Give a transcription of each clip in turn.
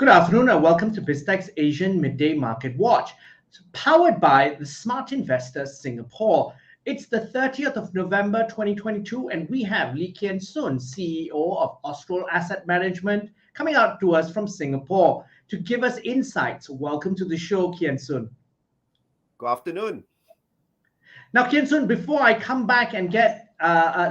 Good afternoon and welcome to BizTech's Asian Midday Market Watch, powered by the Smart Investor Singapore. It's the 30th of November 2022 and we have Lee Kian Soon, CEO of Astral Asset Management, coming out to us from Singapore to give us insights. Welcome to the show, Kian Soon. Good afternoon. Now, Kian Soon, before I come back and get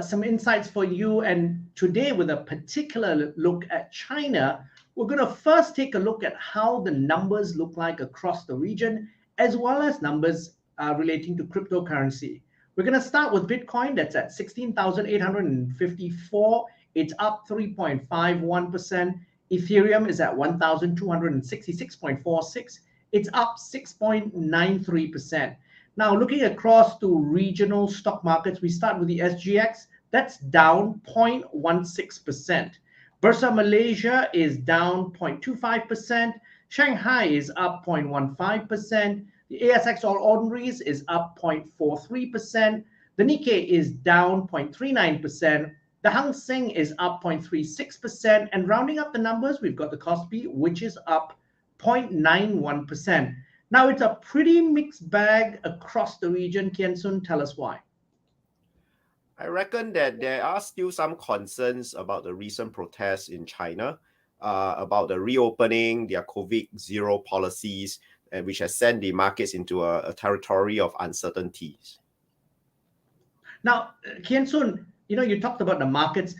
some insights for you, and today with a particular look at China, we're going to first take a look at how the numbers look like across the region, as well as numbers relating to cryptocurrency. We're going to start with Bitcoin. That's at 16,854. It's up 3.51%. Ethereum is at 1,266.46. It's up 6.93%. Now, looking across to regional stock markets, we start with the SGX. That's down 0.16%. Bursa Malaysia is down 0.25%. Shanghai is up 0.15%. The ASX All Ordinaries is up 0.43%. The Nikkei is down 0.39%. The Hang Seng is up 0.36%. And rounding up the numbers, we've got the Kospi, which is up 0.91%. Now, it's a pretty mixed bag across the region. Kian Soon, tell us why. I reckon that there are still some concerns about the recent protests in China, about the reopening, their COVID-0 policies, which has sent the markets into a territory of uncertainties. Now, Kian Soon, you talked about the markets.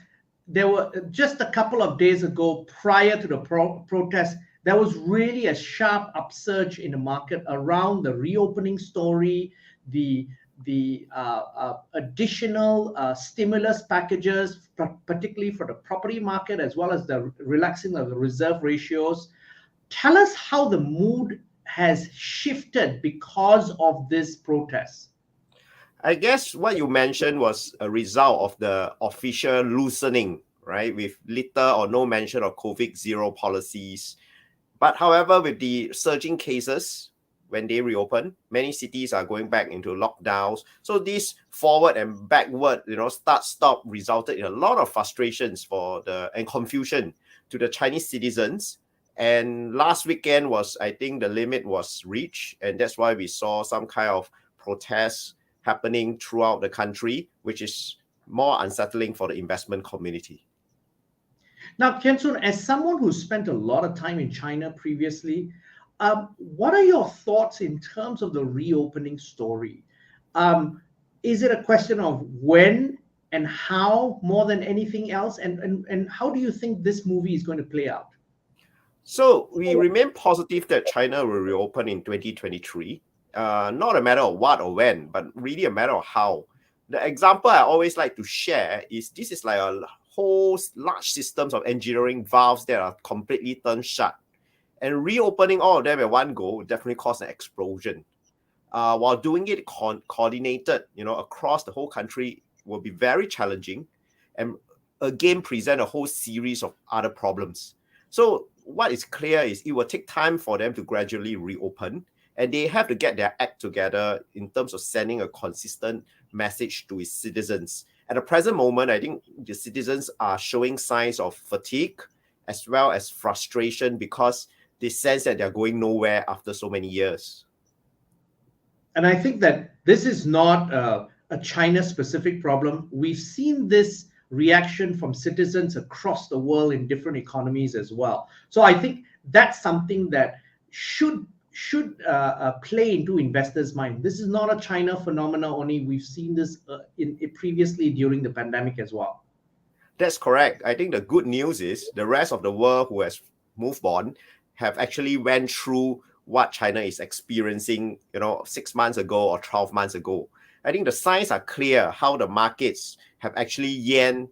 There were just a couple of days ago, prior to the protest, there was really a sharp upsurge in the market around the reopening story, the additional stimulus packages, particularly for the property market, as well as the relaxing of the reserve ratios. Tell us how the mood has shifted because of this protest. I guess what you mentioned was a result of the official loosening, right, with little or no mention of COVID-0 policies. But however, with the surging cases, when they reopen, many cities are going back into lockdowns. So this forward and backward, start-stop resulted in a lot of frustrations and confusion to the Chinese citizens. And last weekend was, I think, the limit was reached. And that's why we saw some kind of protests happening throughout the country, which is more unsettling for the investment community. Now, Kian Soon, as someone who spent a lot of time in China previously, what are your thoughts in terms of the reopening story? Is it a question of when and how more than anything else? And how do you think this movie is going to play out? So we remain positive that China will reopen in 2023. Not a matter of what or when, but really a matter of how. The example I always like to share is this is like a whole large systems of engineering valves that are completely turned shut. And reopening all of them at one go would definitely cause an explosion. While doing it coordinated, across the whole country will be very challenging and again present a whole series of other problems. So what is clear is it will take time for them to gradually reopen, and they have to get their act together in terms of sending a consistent message to its citizens. At the present moment, I think the citizens are showing signs of fatigue as well as frustration because they sense that they're going nowhere after so many years. And I think that this is not a China-specific problem. We've seen this reaction from citizens across the world in different economies as well. So I think that's something that should play into investors' mind. This is not a China phenomenon only. We've seen this previously during the pandemic as well. That's correct. I think the good news is the rest of the world who has moved on have actually went through what China is experiencing, 6 months ago or 12 months ago. I think the signs are clear how the markets have actually yen,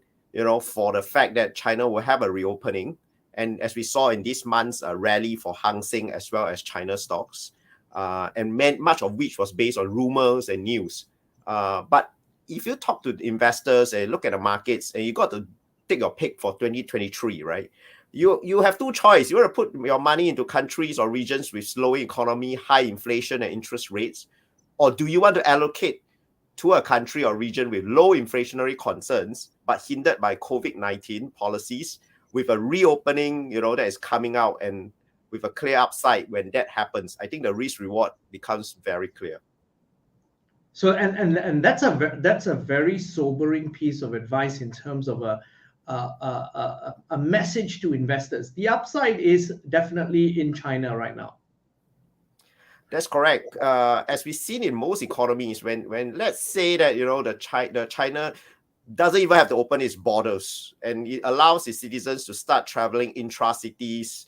for the fact that China will have a reopening. And as we saw in this month's rally for Hang Seng as well as China stocks, and much of which was based on rumors and news. But if you talk to the investors and look at the markets, and you got to take your pick for 2023, right? You have two choices. You want to put your money into countries or regions with slowing economy, high inflation and interest rates, or do you want to allocate to a country or region with low inflationary concerns, but hindered by COVID-19 policies, with a reopening, that is coming out and with a clear upside. When that happens, I think the risk reward becomes very clear. So and that's a very sobering piece of advice in terms of a message to investors. The upside is definitely in China right now. That's correct. As we've seen in most economies, when let's say that the China doesn't even have to open its borders and it allows its citizens to start traveling intra-cities,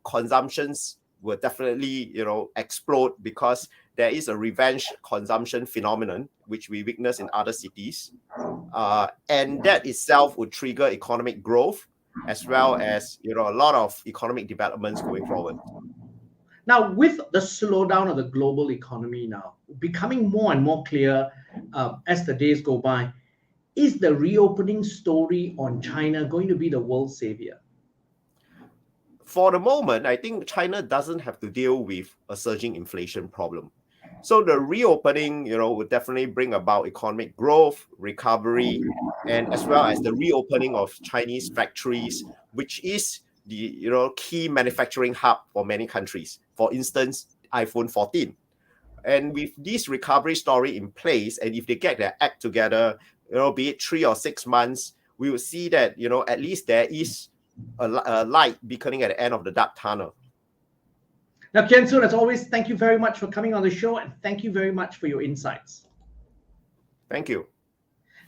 consumptions will definitely explode, because there is a revenge consumption phenomenon which we witness in other cities, and that itself would trigger economic growth as well as a lot of economic developments going forward. Now, with the slowdown of the global economy now becoming more and more clear as the days go by, is the reopening story on China going to be the world savior? For the moment, I think China doesn't have to deal with a surging inflation problem. So the reopening, would definitely bring about economic growth, recovery, and as well as the reopening of Chinese factories, which is the key manufacturing hub for many countries. For instance, iPhone 14. And with this recovery story in place, and if they get their act together, be it 3 or 6 months, we will see that at least there is a light beacon at the end of the dark tunnel. Now, Kian Soon, as always, thank you very much for coming on the show, and thank you very much for your insights. Thank you.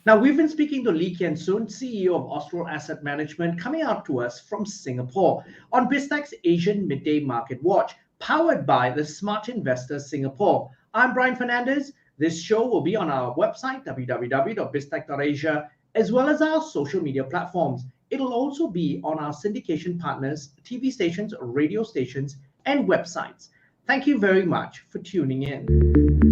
Now, we've been speaking to Lee Kian Soon, CEO of Astral Asset Management, coming out to us from Singapore on BizTech's Asian Midday Market Watch, powered by the Smart Investor Singapore. I'm Brian Fernandez. This show will be on our website, www.biztech.asia, as well as our social media platforms. It'll also be on our syndication partners, TV stations, radio stations, and websites. Thank you very much for tuning in.